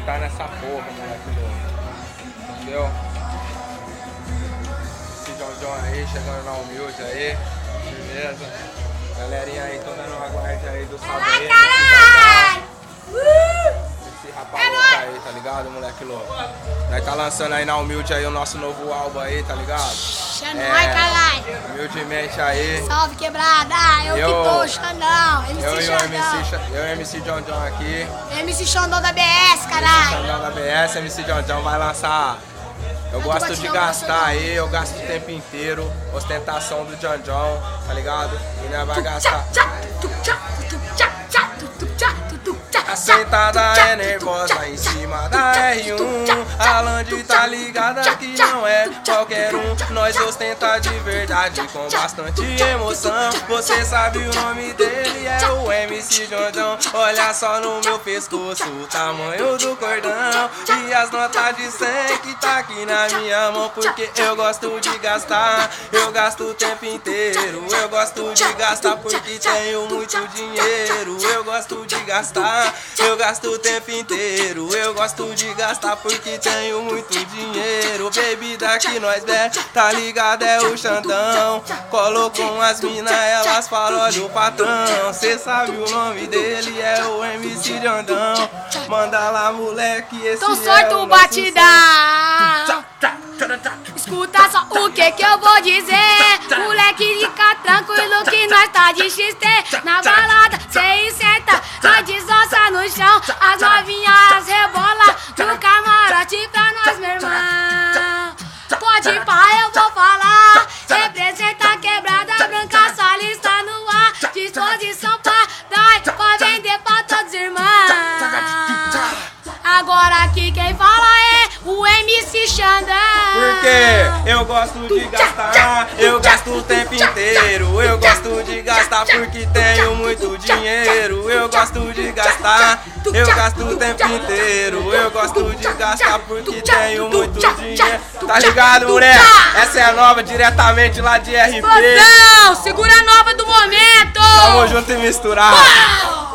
tá nessa porra, moleque louco. Entendeu? Esse John aí, chegando na humilde aí. Beleza? Galerinha aí, tô dando uma guarda aí do sábado aí. Esse rapaz louco aí, tá ligado, moleque louco? Nós tá lançando aí na humilde aí o nosso novo álbum aí, tá ligado? Xandão, caralho! Humildemente aí. Salve, quebrada! Eu que tô, Xandão! MC Xandão! Eu e o MC John aqui. MC Xandão da BS, caralho! Xandão da BS, MC John vai lançar. Eu gosto de gastar aí, eu gasto o tempo inteiro. Ostentação do John, tá ligado? E nós vai gastar. A sentada é nervosa em cima da R1. A Land tá ligada que não é qualquer um. Nós ostenta de verdade com bastante emoção. Você sabe o nome dele, é o MC John. Olha só no meu pescoço o tamanho do cordão. E as notas de 100 que tá aqui na minha mão. Porque eu gosto de gastar, eu gasto o tempo inteiro. Eu gosto de gastar porque tenho muito dinheiro. Eu gosto de gastar, eu gasto o tempo inteiro. Eu gosto de gastar porque tenho muito dinheiro. Bebida que nós bebe, tá ligado, é o Xandão. Colocou as minas, elas falam, olha o patrão. Cê sabe o nome dele, é o MC John. Manda lá, moleque, esse então sorte o batidão. Escuta só o que eu vou dizer. Moleque, fica tranquilo que nós tá de XT. Na balada, cê senta, nós desossa no chão. As novinhas rebola no camarote pra nós, meu irmão. Pode ir pá, eu vou falar. Representa a quebrada branca, sua lista no ar. Disposição pra dar, pra vender pra todos os irmãos. Agora aqui quem fala é o MC Xandão. Porque eu gosto de gastar, eu gasto o tempo inteiro. Eu gosto de gastar porque tenho muito dinheiro. Eu gosto de gastar, eu gasto o tempo inteiro. Eu gosto de gastar porque tenho muito dinheiro. Tá ligado, moleque? Essa é a nova diretamente lá de RP. Explosão! Segura a nova do momento! Tamo junto e misturado.